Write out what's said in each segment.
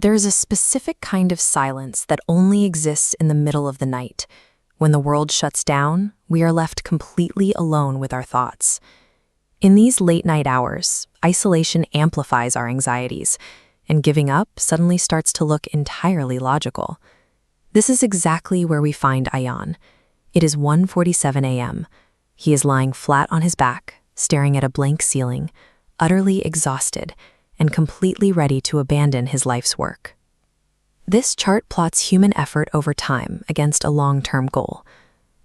There is a specific kind of silence that only exists in the middle of the night. When the world shuts down, we are left completely alone with our thoughts. In these late-night hours, isolation amplifies our anxieties, and giving up suddenly starts to look entirely logical. This is exactly where we find Ayan. It is 1:47 a.m. He is lying flat on his back, staring at a blank ceiling, utterly exhausted, and completely ready to abandon his life's work. This chart plots human effort over time against a long-term goal.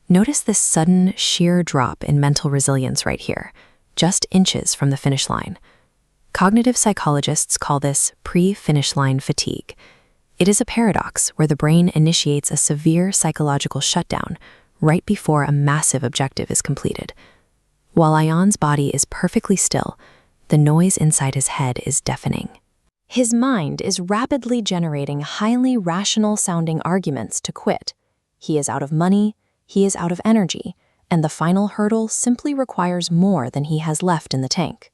Notice this sudden, sheer drop in mental resilience right here, just inches from the finish line. Cognitive psychologists call this pre-finish line fatigue. It is a paradox where the brain initiates a severe psychological shutdown right before a massive objective is completed. While Ayan's body is perfectly still, the noise inside his head is deafening. His mind is rapidly generating highly rational-sounding arguments to quit. He is out of money, he is out of energy, and the final hurdle simply requires more than he has left in the tank.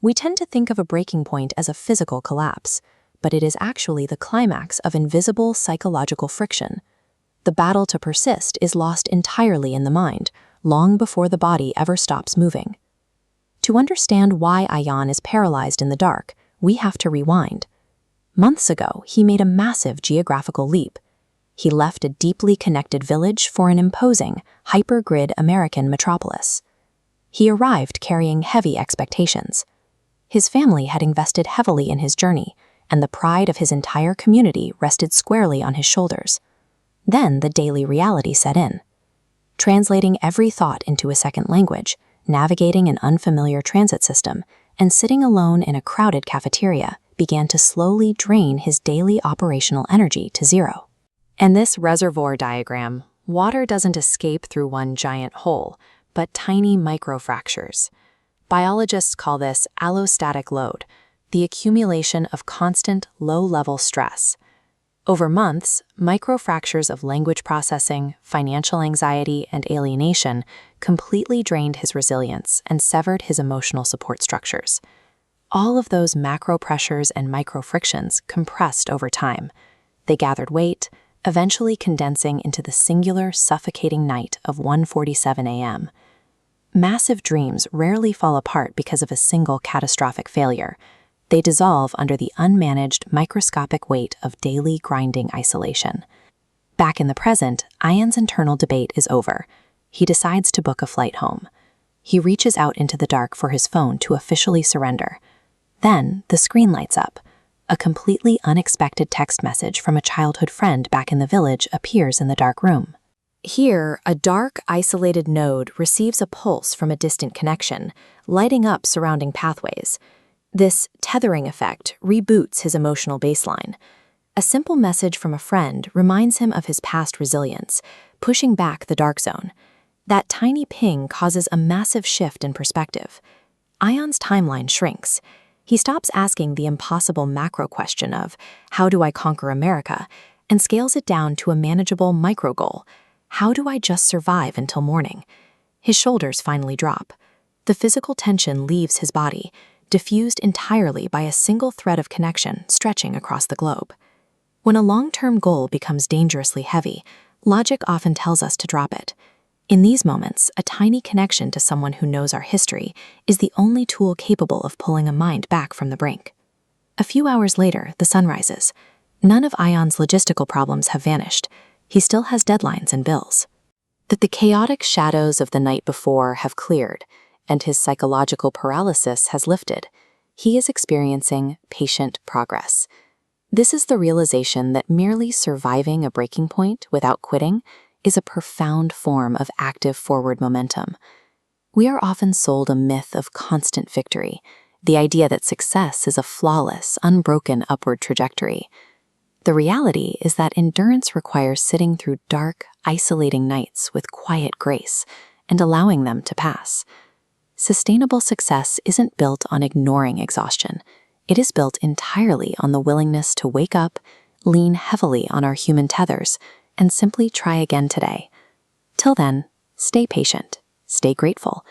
We tend to think of a breaking point as a physical collapse, but it is actually the climax of invisible psychological friction. The battle to persist is lost entirely in the mind, long before the body ever stops moving. To understand why Ayan is paralyzed in the dark, we have to rewind. Months ago, he made a massive geographical leap. He left a deeply connected village for an imposing, hyper-grid American metropolis. He arrived carrying heavy expectations. His family had invested heavily in his journey, and the pride of his entire community rested squarely on his shoulders. Then the daily reality set in. Translating every thought into a second language, navigating an unfamiliar transit system, and sitting alone in a crowded cafeteria began to slowly drain his daily operational energy to zero. In this reservoir diagram, water doesn't escape through one giant hole, but tiny microfractures. Biologists call this allostatic load, the accumulation of constant low-level stress. Over months, microfractures of language processing, financial anxiety, and alienation completely drained his resilience and severed his emotional support structures. All of those macro pressures and micro frictions compressed over time. They gathered weight, eventually condensing into the singular, suffocating night of 1:47 a.m. Massive dreams rarely fall apart because of a single catastrophic failure. They dissolve under the unmanaged, microscopic weight of daily grinding isolation. Back in the present, Ayan's internal debate is over. He decides to book a flight home. He reaches out into the dark for his phone to officially surrender. Then, the screen lights up. A completely unexpected text message from a childhood friend back in the village appears in the dark room. Here, a dark, isolated node receives a pulse from a distant connection, lighting up surrounding pathways. This tethering effect reboots his emotional baseline. A simple message from a friend reminds him of his past resilience, pushing back the dark zone. That tiny ping causes a massive shift in perspective. Ayan's timeline shrinks. He stops asking the impossible macro question of, how do I conquer America, and scales it down to a manageable micro goal. How do I just survive until morning? His shoulders finally drop. The physical tension leaves his body, diffused entirely by a single thread of connection stretching across the globe. When a long-term goal becomes dangerously heavy, logic often tells us to drop it. In these moments, a tiny connection to someone who knows our history is the only tool capable of pulling a mind back from the brink. A few hours later, the sun rises. None of Ayan's logistical problems have vanished. He still has deadlines and bills. That the chaotic shadows of the night before have cleared, and his psychological paralysis has lifted, he is experiencing patient progress. This is the realization that merely surviving a breaking point without quitting is a profound form of active forward momentum. We are often sold a myth of constant victory, the idea that success is a flawless, unbroken upward trajectory. The reality is that endurance requires sitting through dark, isolating nights with quiet grace and allowing them to pass. Sustainable success isn't built on ignoring exhaustion. It is built entirely on the willingness to wake up, lean heavily on our human tethers, and simply try again today. Till then, stay patient, stay grateful,